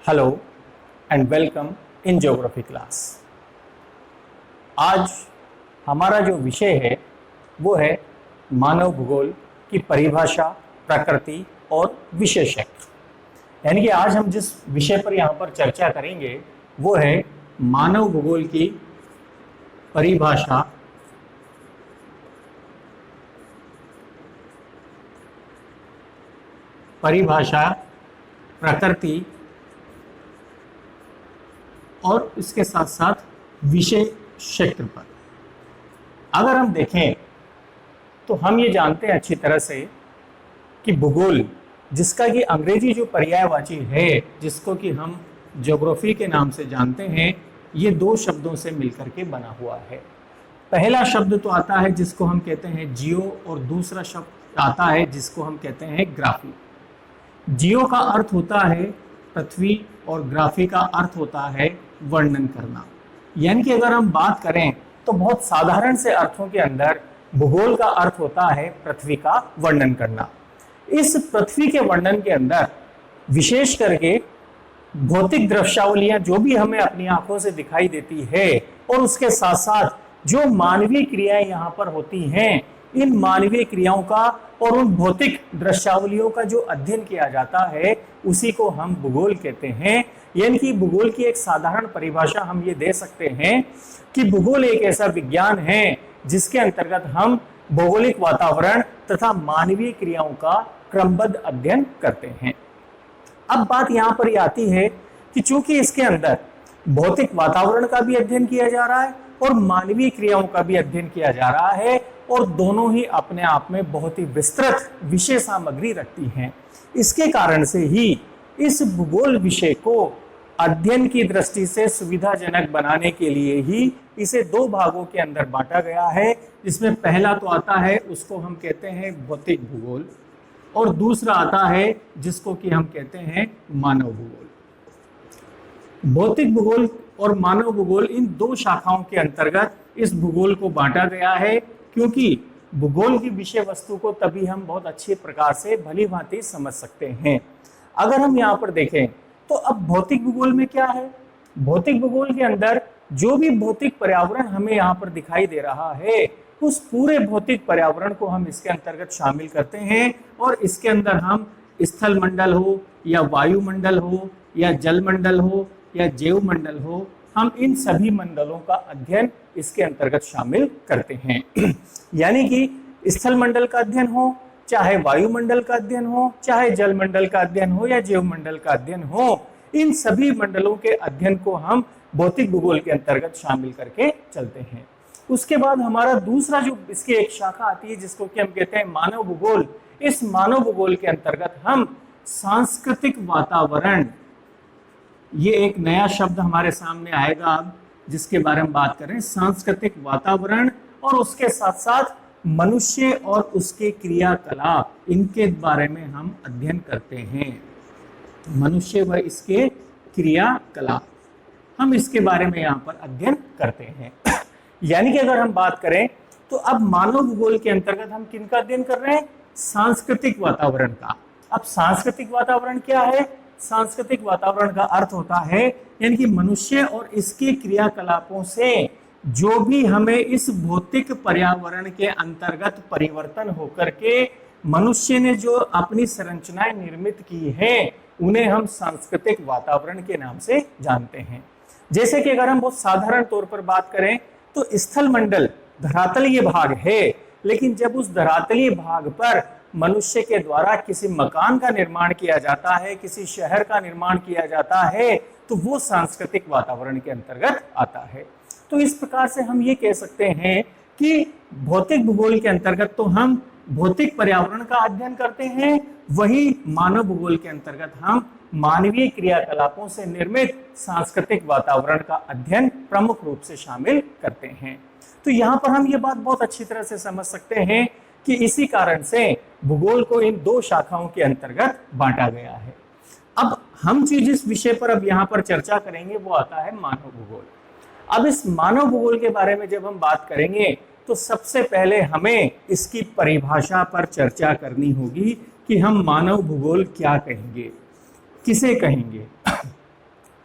Hello and welcome in geography class. आज हमारा जो विषय है वो है मानव भूगोल की परिभाषा, प्रकृति और विशेषज्ञ। यानी कि आज हम जिस विषय पर यहाँ पर चर्चा करेंगे वो है मानव भूगोल की परिभाषा, प्रकृति और इसके साथ साथ विषय क्षेत्र पर। अगर हम देखें तो हम ये जानते हैं अच्छी तरह से कि भूगोल, जिसका कि अंग्रेजी जो पर्यायवाची है, जिसको कि हम ज्योग्राफी के नाम से जानते हैं, ये दो शब्दों से मिलकर के बना हुआ है। पहला शब्द तो आता है जिसको हम कहते हैं जियो, और दूसरा शब्द आता है जिसको हम कहते हैं ग्राफी। जियो का अर्थ होता है पृथ्वी और ग्राफी का अर्थ होता है वर्णन करना। यानी कि अगर हम बात करें तो बहुत साधारण से अर्थों के अंदर भूगोल का अर्थ होता है पृथ्वी का वर्णन करना। इस पृथ्वी के वर्णन के अंदर विशेष करके भौतिक दृश्यावलियां जो भी हमें अपनी आंखों से दिखाई देती है, और उसके साथ साथ जो मानवीय क्रियाएं यहाँ पर होती हैं, इन मानवीय क्रियाओं का और उन भौतिक दृश्यावलियों का जो अध्ययन किया जाता है उसी को हम भूगोल कहते हैं। यानी कि भूगोल की एक साधारण परिभाषा हम ये दे सकते हैं कि भूगोल एक ऐसा विज्ञान है जिसके अंतर्गत हम भौगोलिक वातावरण तथा मानवीय क्रियाओं का क्रमबद्ध अध्ययन करते हैं। अब बात यहाँ पर आती है कि चूंकि इसके अंदर भौतिक वातावरण का भी अध्ययन किया जा रहा है और मानवीय क्रियाओं का भी अध्ययन किया जा रहा है, और दोनों ही अपने आप में बहुत ही विस्तृत विषय सामग्री रखती हैं। इसके कारण से ही इस भूगोल विषय को अध्ययन की दृष्टि से सुविधाजनक बनाने के लिए ही इसे दो भागों के अंदर बांटा गया है, जिसमें पहला तो आता है उसको हम कहते हैं भौतिक भूगोल, और दूसरा आता है जिसको कि हम कहते हैं मानव भूगोल। भौतिक भूगोल और मानव भूगोल, इन दो शाखाओं के अंतर्गत इस भूगोल को बांटा गया है, क्योंकि भूगोल की विषय वस्तु को तभी हम बहुत अच्छे प्रकार से भली भांति समझ सकते हैं। अगर हम यहाँ पर देखें तो अब भौतिक भूगोल में क्या है, भौतिक भूगोल के अंदर जो भी भौतिक पर्यावरण हमें यहाँ पर दिखाई दे रहा है, उस पूरे भौतिक पर्यावरण को हम इसके अंतर्गत शामिल करते हैं, और इसके अंदर हम स्थल मंडल हो या वायुमंडल हो या जल मंडल हो या जैव मंडल हो, हम इन सभी मंडलों का अध्ययन इसके अंतर्गत शामिल करते हैं। यानी कि स्थल मंडल का अध्ययन हो, चाहे वायुमंडल का अध्ययन हो, चाहे जल मंडल का अध्ययन हो या जैव मंडल का अध्ययन हो, इन सभी मंडलों के अध्ययन को हम भौतिक भूगोल के अंतर्गत शामिल करके चलते हैं। उसके बाद हमारा दूसरा जो इसकी एक शाखा आती है जिसको कि हम कहते हैं मानव भूगोल। इस मानव भूगोल के अंतर्गत हम सांस्कृतिक वातावरण, ये एक नया शब्द हमारे सामने आएगा अब जिसके बारे में बात करें, सांस्कृतिक वातावरण, और उसके साथ साथ मनुष्य और उसके क्रियाकलाप, इनके बारे में हम अध्ययन करते हैं। मनुष्य व इसके क्रियाकलाप, हम इसके बारे में यहाँ पर अध्ययन करते हैं। यानी कि अगर हम बात करें तो अब मानव भूगोल के अंतर्गत हम किनका अध्ययन कर रहे हैं, सांस्कृतिक वातावरण का। अब सांस्कृतिक वातावरण क्या है, सांस्कृतिक वातावरण का अर्थ होता है यानी कि मनुष्य और इसके क्रियाकलापों से जो भी हमें इस भौतिक पर्यावरण के अंतर्गत परिवर्तन होकर के मनुष्य ने जो अपनी संरचनाएं निर्मित की हैं, उन्हें हम सांस्कृतिक वातावरण के नाम से जानते हैं। जैसे कि अगर हम बहुत साधारण तौर पर बात करें तो स्थल मंडल धरातलीय भाग है, लेकिन जब उस धरातलीय भाग पर मनुष्य के द्वारा किसी मकान का निर्माण किया जाता है, किसी शहर का निर्माण किया जाता है, तो वो सांस्कृतिक वातावरण के अंतर्गत आता है। तो इस प्रकार से हम ये कह सकते हैं कि भौतिक भूगोल के अंतर्गत तो हम भौतिक पर्यावरण का अध्ययन करते हैं, वही मानव भूगोल के अंतर्गत हम मानवीय क्रियाकलापों से निर्मित सांस्कृतिक वातावरण का अध्ययन प्रमुख रूप से शामिल करते हैं। तो यहाँ पर हम ये बात बहुत अच्छी तरह से समझ सकते हैं कि इसी कारण से भूगोल को इन दो शाखाओं के अंतर्गत बांटा गया है। अब हम जिस विषय पर अब यहाँ पर चर्चा करेंगे वो आता है मानव भूगोल। अब इस मानव भूगोल के बारे में जब हम बात करेंगे तो सबसे पहले हमें इसकी परिभाषा पर चर्चा करनी होगी कि हम मानव भूगोल क्या कहेंगे, किसे कहेंगे।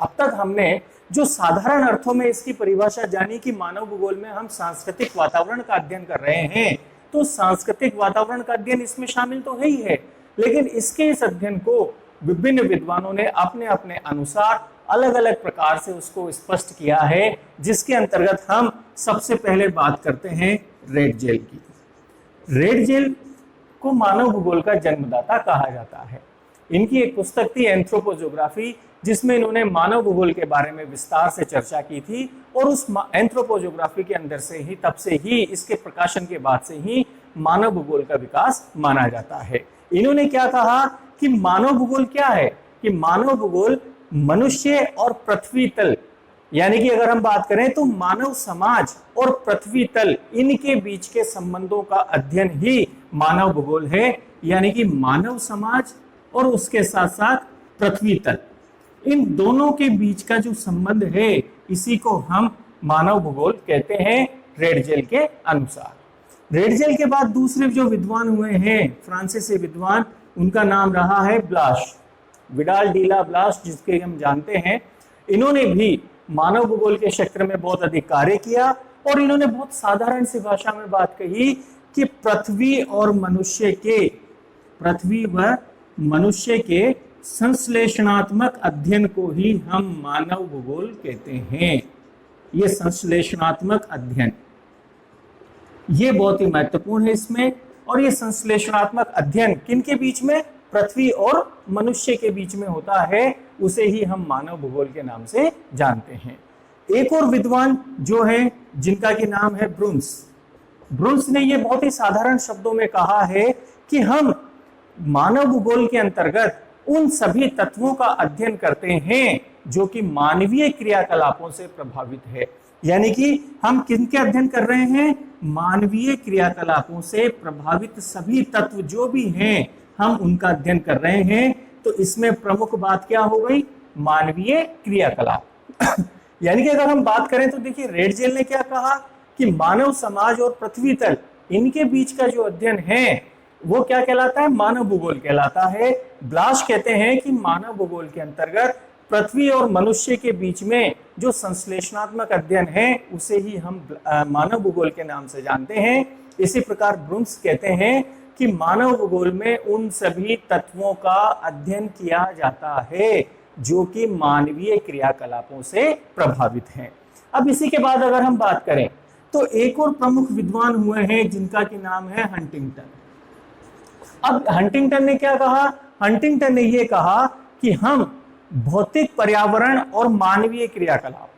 अब तक हमने जो साधारण अर्थों में इसकी परिभाषा जानी कि मानव भूगोल में हम सांस्कृतिक वातावरण का अध्ययन कर रहे हैं, तो सांस्कृतिक वातावरण का अध्ययन इसमें शामिल तो है ही है, लेकिन इसके इस अध्ययन को विभिन्न विद्वानों ने अपने अपने अनुसार अलग अलग प्रकार से उसको स्पष्ट किया है, जिसके अंतर्गत हम सबसे पहले बात करते हैं रेडजेल की। रेडजेल को मानव भूगोल का जन्मदाता कहा जाता है। इनकी एक पुस्तक थी एंथ्रोपोजोग्राफी, जिसमें इन्होंने मानव भूगोल के बारे में विस्तार से चर्चा की थी, और उस एंथ्रोपोजोग्राफी के अंदर से ही, तब से ही, इसके प्रकाशन के बाद से ही मानव भूगोल का विकास माना जाता है। इन्होंने क्या कहा कि मानव भूगोल क्या है, कि मानव भूगोल मनुष्य और पृथ्वी तल, यानी कि अगर हम बात करें तो मानव समाज और पृथ्वी तल, इनके बीच के संबंधों का अध्ययन ही मानव भूगोल है। यानी कि मानव समाज और उसके साथ साथ पृथ्वी तल, इन दोनों के बीच का जो संबंध है, इसी को हम मानव भूगोल कहते हैं रेडजेल के अनुसार। रेडजेल के बाद दूसरे जो विद्वान हुए हैं फ्रांसीसी विद्वान, उनका नाम रहा है ब्लाश, विडाल डीला ब्लाश, जिसके हम जानते हैं। इन्होंने भी मानव भूगोल के क्षेत्र में बहुत अधिक कार्य किया, और इन्होंने बहुत साधारण सी भाषा में बात कही कि पृथ्वी व मनुष्य के संश्लेषणात्मक अध्ययन को ही हम मानव भूगोल कहते हैं। ये संश्लेषणात्मक अध्ययन, ये बहुत ही महत्वपूर्ण है इसमें। और ये संश्लेषणात्मक अध्ययन किनके बीच में, पृथ्वी और मनुष्य के बीच में होता है, उसे ही हम मानव भूगोल के नाम से जानते हैं। एक और विद्वान जो है, जिनका की नाम है ब्रुन्स ने ये बहुत ही साधारण शब्दों में कहा है कि हम मानव भूगोल के अंतर्गत उन सभी तत्वों का अध्ययन करते हैं जो कि मानवीय क्रियाकलापों से प्रभावित है। यानी कि हम किनके अध्ययन कर रहे हैं, मानवीय क्रियाकलापों से प्रभावित सभी तत्व जो भी हैं, हम उनका अध्ययन कर रहे हैं। तो इसमें प्रमुख बात क्या हो गई, मानवीय क्रियाकलाप। यानी कि अगर हम बात करें तो देखिए, रेडजेल ने क्या कहा कि मानव समाज और पृथ्वी तल, इनके बीच का जो अध्ययन है वो क्या कहलाता है, मानव भूगोल कहलाता है। ब्लाश कहते हैं कि मानव भूगोल के अंतर्गत पृथ्वी और मनुष्य के बीच में जो संश्लेषणात्मक अध्ययन है, उसे ही हम मानव भूगोल के नाम से जानते हैं। इसी प्रकार ब्रुन्स कहते हैं कि मानव भूगोल में उन सभी तत्वों का अध्ययन किया जाता है जो कि मानवीय क्रियाकलापों से प्रभावित हैं। अब इसी के बाद अगर हम बात करें तो एक और प्रमुख विद्वान हुए हैं, जिनका की नाम है हंटिंगटन। अब हंटिंगटन ने क्या कहा, हंटिंगटन ने यह कहा कि हम भौतिक पर्यावरण और मानवीय क्रियाकलाप,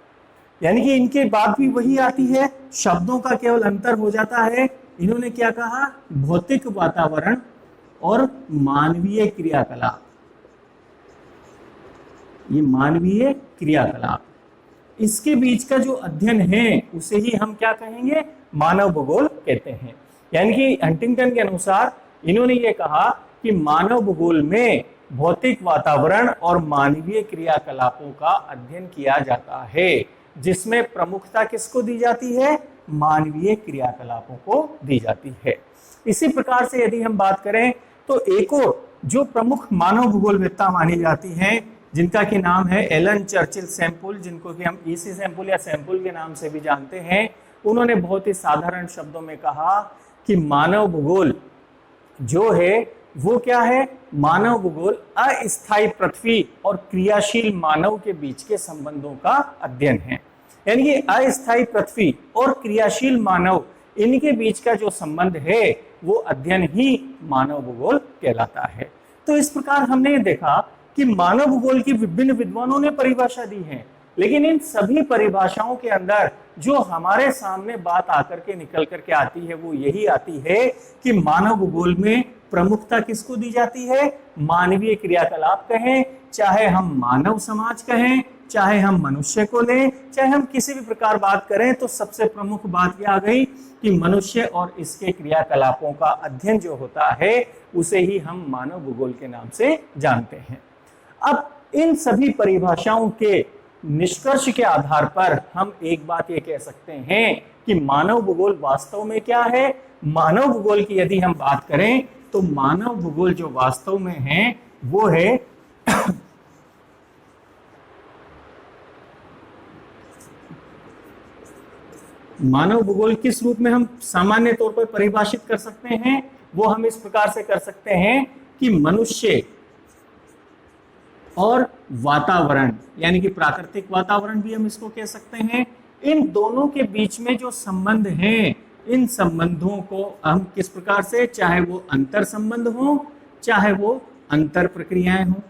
यानी कि इनके बाद भी वही आती है, शब्दों का केवल अंतर हो जाता है। इन्होंने क्या कहा, भौतिक वातावरण और मानवीय क्रियाकलाप, ये मानवीय क्रियाकलाप, इसके बीच का जो अध्ययन है उसे ही हम क्या कहेंगे, मानव भूगोल कहते हैं। यानी कि हंटिंगटन के अनुसार इन्होंने ये कहा कि मानव भूगोल में भौतिक वातावरण और मानवीय क्रियाकलापों का अध्ययन किया जाता है, जिसमें प्रमुखता किसको दी जाती है, मानवीय क्रियाकलापों को दी जाती है। इसी प्रकार से यदि हम बात करें तो एक और जो प्रमुख मानव भूगोलवेत्ता मानी जाती हैं, जिनका की नाम है एलन चर्चिल सैंपुल, जिनको कि हम ईसी सैंपुल या सैंपुल के नाम से भी जानते हैं। उन्होंने बहुत ही साधारण शब्दों में कहा कि मानव भूगोल जो है वो क्या है, मानव भूगोल अस्थायी पृथ्वी और क्रियाशील मानव के बीच के संबंधों का अध्ययन है। यानी कि अस्थायी पृथ्वी और क्रियाशील मानव, इनके बीच का जो संबंध है वो अध्ययन ही मानव भूगोल कहलाता है। तो इस प्रकार हमने देखा कि मानव भूगोल की विभिन्न विद्वानों ने परिभाषा दी है, लेकिन इन सभी परिभाषाओं के अंदर जो हमारे सामने बात आकर के निकल करके आती है वो यही आती है कि मानव भूगोल में प्रमुखता किसको दी जाती है, मानवीय क्रियाकलाप कहें, चाहे हम मानव समाज कहें, चाहे हम मनुष्य को लें, चाहे हम किसी भी प्रकार बात करें, तो सबसे प्रमुख बात क्या आ गई कि मनुष्य और इसके क्रियाकलापों का अध्ययन जो होता है उसे ही हम मानव भूगोल के नाम से जानते हैं। अब इन सभी परिभाषाओं के निष्कर्ष के आधार पर हम एक बात ये कह सकते हैं कि मानव भूगोल वास्तव में क्या है। मानव भूगोल की यदि हम बात करें तो मानव भूगोल जो वास्तव में है वो है मानव भूगोल किस रूप में हम सामान्य तौर पर परिभाषित कर सकते हैं, वो हम इस प्रकार से कर सकते हैं कि मनुष्य और वातावरण, यानी कि प्राकृतिक वातावरण भी हम इसको कह सकते हैं, इन दोनों के बीच में जो संबंध हैं, इन संबंधों को हम किस प्रकार से, चाहे वो अंतर संबंध हो, चाहे वो अंतर प्रक्रियाएं हो,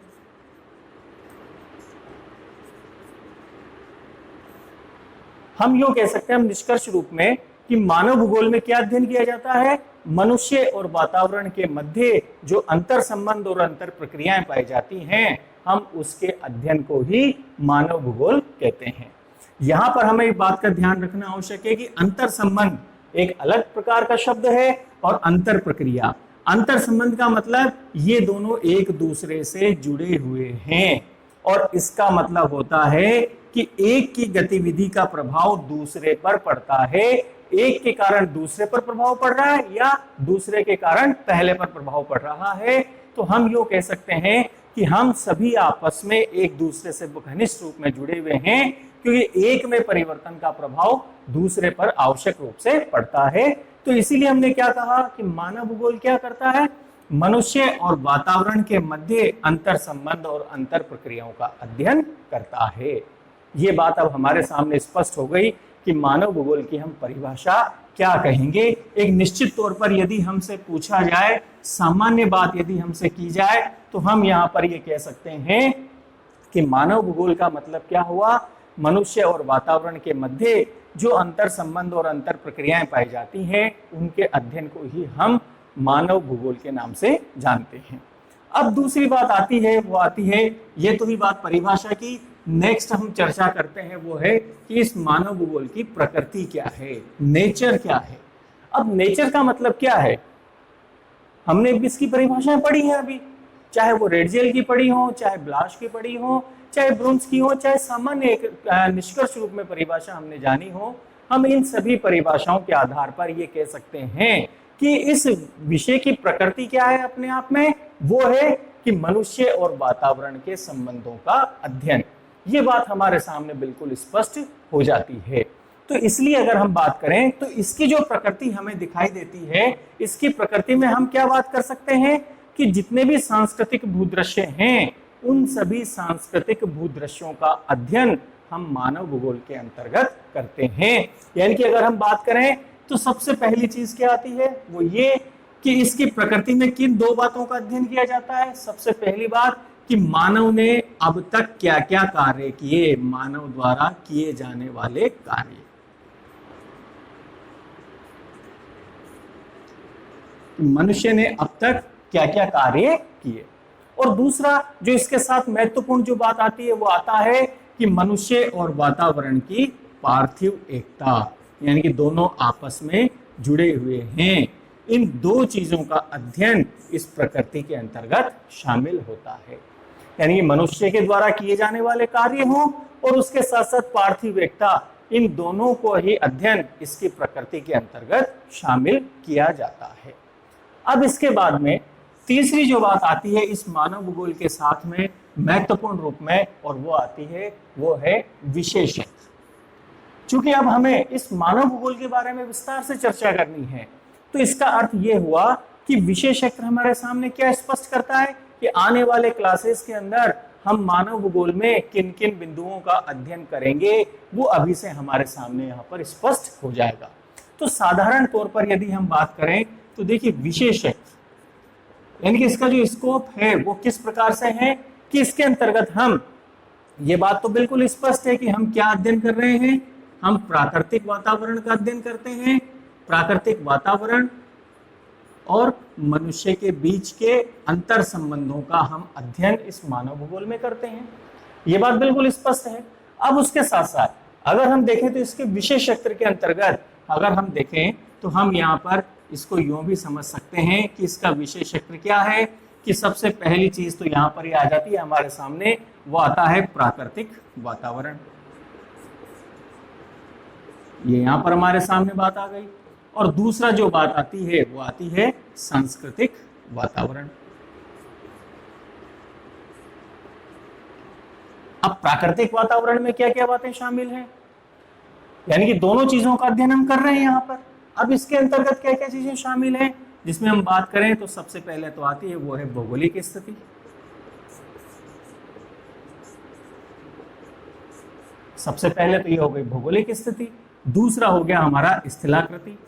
हम यूं कह सकते हैं, हम निष्कर्ष रूप में, कि मानव भूगोल में क्या अध्ययन किया जाता है, मनुष्य और वातावरण के मध्य जो अंतर संबंध और अंतर प्रक्रियाएं पाई जाती हैं, हम उसके अध्ययन को ही मानव भूगोल कहते हैं। यहां पर हमें एक बात का ध्यान रखना आवश्यक है कि अंतर संबंध एक अलग प्रकार का शब्द है और अंतर प्रक्रिया, अंतर संबंध का मतलब ये दोनों एक दूसरे से जुड़े हुए हैं, और इसका मतलब होता है कि एक की गतिविधि का प्रभाव दूसरे पर पड़ता है, एक के कारण दूसरे पर प्रभाव पड़ रहा है या दूसरे के कारण पहले पर प्रभाव पड़ रहा है। तो हम यूं कह सकते हैं कि हम सभी आपस में एक दूसरे से घनिष्ठ रूप में जुड़े हुए हैं, क्योंकि एक में परिवर्तन का प्रभाव दूसरे पर आवश्यक रूप से पड़ता है। तो इसीलिए हमने क्या कहा कि मानव भूगोल क्या करता है, मनुष्य और वातावरण के मध्य अंतर संबंध और अंतर प्रक्रियाओं का अध्ययन करता है। ये बात अब हमारे सामने स्पष्ट हो गई कि मानव भूगोल की हम परिभाषा क्या कहेंगे। एक निश्चित तौर पर यदि हमसे पूछा जाए, सामान्य बात यदि हमसे की जाए, तो हम यहाँ पर ये कह सकते हैं कि मानव भूगोल का मतलब क्या हुआ, मनुष्य और वातावरण के मध्य जो अंतर संबंध और अंतर प्रक्रियाएं पाई जाती हैं, उनके अध्ययन को ही हम मानव भूगोल के नाम से जानते हैं। अब दूसरी बात आती है, वो आती है, ये तो ही बात परिभाषा की, नेक्स्ट हम चर्चा करते हैं वो है कि इस मानव भूगोल की प्रकृति क्या है, नेचर क्या है। अब नेचर का मतलब क्या है, हमने इसकी परिभाषाएं पढ़ी है अभी, चाहे वो रेडजेल की पढ़ी हो, चाहे ब्लाश की पढ़ी हो, चाहे ब्रुन्स की हो, चाहे सामान्य एक निष्कर्ष रूप में परिभाषा हमने जानी हो, हम इन सभी परिभाषाओं के आधार पर ये कह सकते हैं कि इस विषय की प्रकृति क्या है अपने आप में, वो है कि मनुष्य और वातावरण के संबंधों का अध्ययन। ये बात हमारे सामने बिल्कुल स्पष्ट हो जाती है। तो इसलिए अगर हम बात करें तो इसकी जो प्रकृति हमें दिखाई देती है, इसकी प्रकृति में हम क्या बात कर सकते हैं कि जितने भी सांस्कृतिक भूदृश्य हैं, उन सभी सांस्कृतिक भूदृश्यों का अध्ययन हम मानव भूगोल के अंतर्गत करते हैं। यानी कि अगर हम बात करें तो सबसे पहली चीज क्या आती है, वो ये कि इसकी प्रकृति में किन दो बातों का अध्ययन किया जाता है। सबसे पहली बात कि मानव ने अब तक क्या क्या कार्य किए, मानव द्वारा किए जाने वाले कार्य। मनुष्य ने अब तक क्या क्या कार्य किए। और दूसरा जो इसके साथ महत्वपूर्ण जो बात आती है, वो आता है कि मनुष्य और वातावरण की पार्थिव एकता, यानी कि दोनों आपस में जुड़े हुए हैं। इन दो चीजों का अध्ययन इस प्रकृति के अंतर्गत शामिल होता है, यानी कि मनुष्य के द्वारा किए जाने वाले कार्य हों और उसके साथ साथ पार्थिव एकता, इन दोनों को ही अध्ययन इसकी प्रकृति के अंतर्गत शामिल किया जाता है। अब इसके बाद में तीसरी जो बात आती है इस मानव भूगोल के साथ में महत्वपूर्ण रूप में, और वो आती है, वो है विशेष क्षेत्र। चूंकि अब हमें इस मानव भूगोल के बारे में विस्तार से चर्चा करनी है, तो इसका अर्थ ये हुआ कि विषय क्षेत्र हमारे सामने क्या स्पष्ट करता है कि आने वाले क्लासेस के अंदर हम मानव भूगोल में किन किन बिंदुओं का अध्ययन करेंगे, वो अभी से हमारे सामने यहाँ पर स्पष्ट हो जाएगा। तो साधारण तौर पर यदि हम बात करें तो देखिए विशेष क्षेत्र, यानी कि इसका जो स्कोप है वो किस प्रकार से है कि इसके अंतर्गत हम, ये बात तो बिल्कुल स्पष्ट है कि हम क्या अध्ययन कर रहे हैं, हम प्राकृतिक वातावरण का अध्ययन करते हैं। प्राकृतिक वातावरण और मनुष्य के बीच के अंतर संबंधों का हम अध्ययन इस मानव भूगोल में करते हैं, ये बात बिल्कुल स्पष्ट है। अब उसके साथ साथ अगर हम देखें तो इसके विशेष क्षेत्र के अंतर्गत अगर हम देखें तो हम यहाँ पर इसको यूं भी समझ सकते हैं कि इसका विशेष क्षेत्र क्या है, कि सबसे पहली चीज तो यहाँ पर ही आ जाती है हमारे सामने, वो आता है प्राकृतिक वातावरण। ये यहाँ पर हमारे सामने बात आ गई। और दूसरा जो बात आती है वो आती है सांस्कृतिक वातावरण। अब प्राकृतिक वातावरण में क्या क्या बातें शामिल हैं, यानी कि दोनों चीजों का अध्ययन हम कर रहे हैं यहाँ पर। अब इसके अंतर्गत क्या क्या चीजें शामिल हैं, जिसमें हम बात करें तो सबसे पहले तो आती है वो है भौगोलिक स्थिति। सबसे पहले तो ये हो गई भौगोलिक स्थिति। दूसरा हो गया हमारा स्थलाकृति।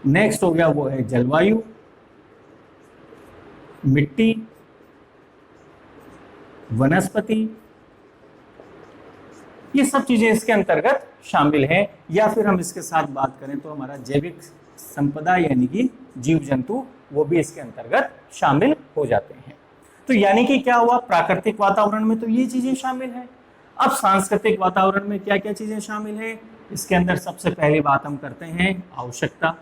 नेक्स्ट हो गया वो है जलवायु, मिट्टी, वनस्पति, ये सब चीजें इसके अंतर्गत शामिल हैं। या फिर हम इसके साथ बात करें तो हमारा जैविक संपदा यानी कि जीव जंतु, वो भी इसके अंतर्गत शामिल हो जाते हैं। तो यानी कि क्या हुआ, प्राकृतिक वातावरण में तो ये चीजें शामिल हैं। अब सांस्कृतिक वातावरण में क्या क्या चीजें शामिल हैं, इसके अंदर सबसे पहली बात हम करते हैं आवश्यकता।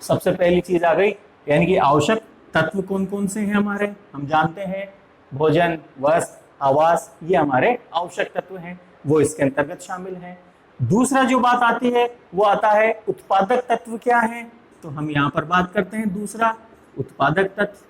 सबसे पहली चीज आ गई, यानी कि आवश्यक तत्व कौन कौन से हैं हमारे, हम जानते हैं भोजन, वस्त्र, आवास, ये हमारे आवश्यक तत्व हैं, वो इसके अंतर्गत शामिल हैं। दूसरा जो बात आती है वो आता है उत्पादक तत्व क्या है, तो हम यहाँ पर बात करते हैं दूसरा उत्पादक तत्व।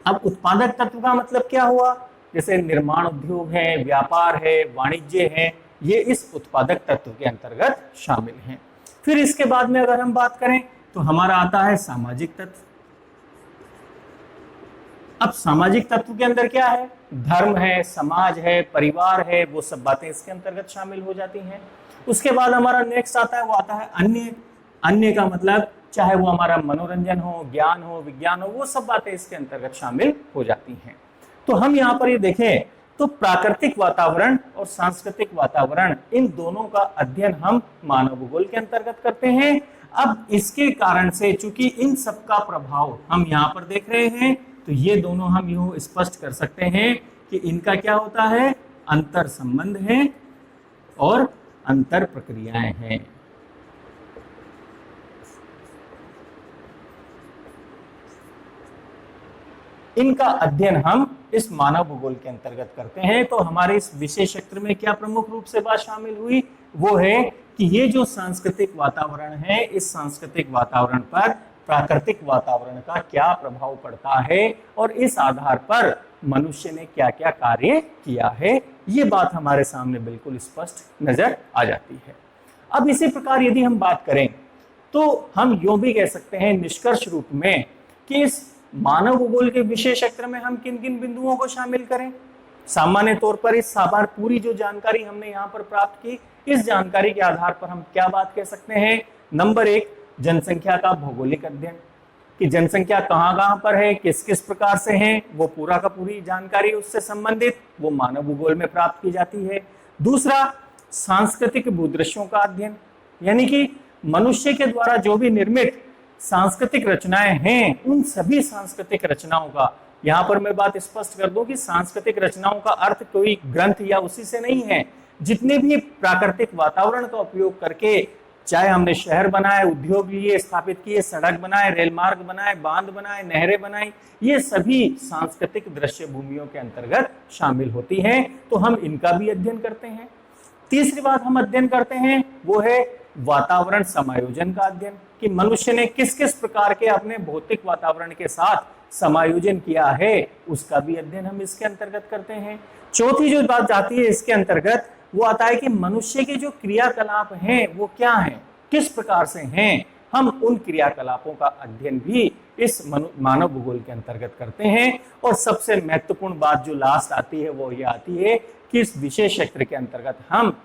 अब उत्पादक तत्व का मतलब क्या हुआ, जैसे निर्माण उद्योग है, व्यापार है, वाणिज्य है, ये इस उत्पादक तत्व के अंतर्गत शामिल हैं। फिर इसके बाद में अगर हम बात करें तो हमारा आता है सामाजिक तत्व। अब सामाजिक तत्व के अंदर क्या है, धर्म है, समाज है, परिवार है, वो सब बातें इसके अंतर्गत शामिल हो जाती हैं। उसके बाद हमारा नेक्स्ट आता है वो आता है अन्य। अन्य का मतलब चाहे वो हमारा मनोरंजन हो, ज्ञान हो, विज्ञान हो, वो सब बातें इसके अंतर्गत शामिल हो जाती हैं। तो हम यहाँ पर ये देखें तो प्राकृतिक वातावरण और सांस्कृतिक वातावरण, इन दोनों का अध्ययन हम मानव भूगोल के अंतर्गत करते हैं। अब इसके कारण से चूंकि इन सब का प्रभाव हम यहाँ पर देख रहे हैं, तो ये दोनों हम यूं स्पष्ट कर सकते हैं कि इनका क्या होता है, अंतर संबंध है और अंतर प्रक्रियाएं हैं। इनका अध्ययन हम इस मानव भूगोल के अंतर्गत करते हैं। तो हमारे इस विषय क्षेत्र में क्या प्रमुख रूप से बात शामिल हुई, वो है कि ये जो सांस्कृतिक वातावरण है, इस सांस्कृतिक वातावरण पर प्राकृतिक वातावरण का क्या प्रभाव पड़ता है और इस आधार पर मनुष्य ने क्या क्या कार्य किया है, ये बात हमारे सामने बिल्कुल स्पष्ट नजर आ जाती है। अब इसी प्रकार यदि हम बात करें तो हम यूं भी कह सकते हैं निष्कर्ष रूप में कि इस मानव भूगोल के विषय क्षेत्र में हम किन किन बिंदुओं को शामिल करें। सामान्य तौर पर इस साबार पूरी जो जानकारी हमने यहाँ पर प्राप्त की, इस जानकारी के आधार पर हम क्या बात कह सकते हैं। नंबर एक, जनसंख्या का भौगोलिक अध्ययन, कि जनसंख्या कहाँ कहाँ पर है, किस किस प्रकार से है, वो पूरा का पूरी जानकारी उससे संबंधित वो मानव भूगोल में प्राप्त की जाती है। दूसरा, सांस्कृतिक भूदृश्यों का अध्ययन, यानी कि मनुष्य के द्वारा जो भी निर्मित सांस्कृतिक रचनाएं हैं, उन सभी सांस्कृतिक रचनाओं का, यहाँ पर मैं बात स्पष्ट कर दूं कि सांस्कृतिक रचनाओं का अर्थ कोई ग्रंथ या उसी से नहीं है। जितने भी प्राकृतिक वातावरण का उपयोग करके, चाहे हमने शहर बनाए, उद्योग लिए, स्थापित किए, सड़क बनाए, रेल मार्ग बनाए, बांध बनाए, नहरें बनाई, ये सभी सांस्कृतिक दृश्य भूमियों के अंतर्गत शामिल होती हैं। तो हम इनका भी अध्ययन करते हैं। तीसरी बात हम अध्ययन करते हैं वो है वातावरण समायोजन का अध्ययन, कि मनुष्य ने किस किस प्रकार के अपने भौतिक वातावरण के साथ समायोजन किया है, उसका भी अध्ययन हम इसके अंतर्गत करते हैं। चौथी जो बात जाती है इसके अंतर्गत वो आता है कि मनुष्य के जो क्रियाकलाप हैं वो क्या हैं, किस प्रकार से हैं, हम उन क्रियाकलापों का अध्ययन भी इस मानव भूगोल के अंतर्गत करते हैं। और सबसे महत्वपूर्ण बात जो लास्ट आती है वो ये आती है कि इस विशेष क्षेत्र के अंतर्गत हम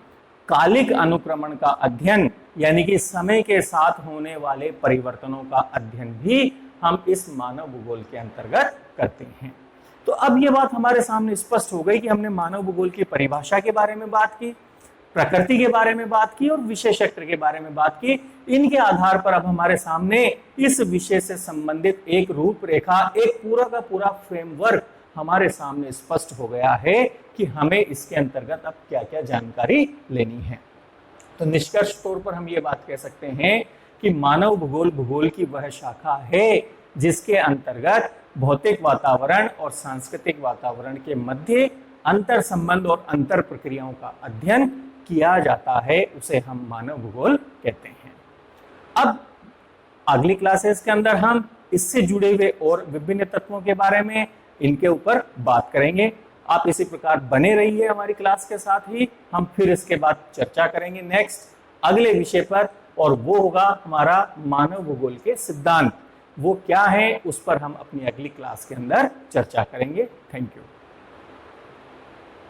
कालिक अनुक्रमण का अध्ययन, यानी कि समय के साथ होने वाले परिवर्तनों का अध्ययन भी हम इस मानव भूगोल के अंतर्गत करते हैं। तो अब ये बात हमारे सामने स्पष्ट हो गई कि हमने मानव भूगोल की परिभाषा के बारे में बात की, प्रकृति के बारे में बात की और विषय क्षेत्र के बारे में बात की। इनके आधार पर अब हमारे सामने इस विषय से संबंधित एक रूपरेखा, एक पूरा का पूरा फ्रेमवर्क हमारे सामने स्पष्ट हो गया है कि हमें इसके अंतर्गत अब क्या क्या जानकारी लेनी है। तो निष्कर्ष तौर पर हम ये बात कह सकते हैं कि मानव भूगोल भूगोल की वह शाखा है जिसके अंतर्गत भौतिक वातावरण और सांस्कृतिक वातावरण के मध्य अंतर संबंध और अंतर प्रक्रियाओं का अध्ययन किया जाता है, उसे हम मानव भूगोल कहते हैं। अब अगली क्लासेस के अंदर हम इससे जुड़े हुए और विभिन्न तत्वों के बारे में, इनके ऊपर बात करेंगे। आप इसी प्रकार बने रहिए हमारी क्लास के साथ ही। हम फिर इसके बाद चर्चा करेंगे नेक्स्ट अगले विषय पर, और वो होगा हमारा मानव भूगोल के सिद्धांत। वो क्या है उस पर हम अपनी अगली क्लास के अंदर चर्चा करेंगे। Thank you.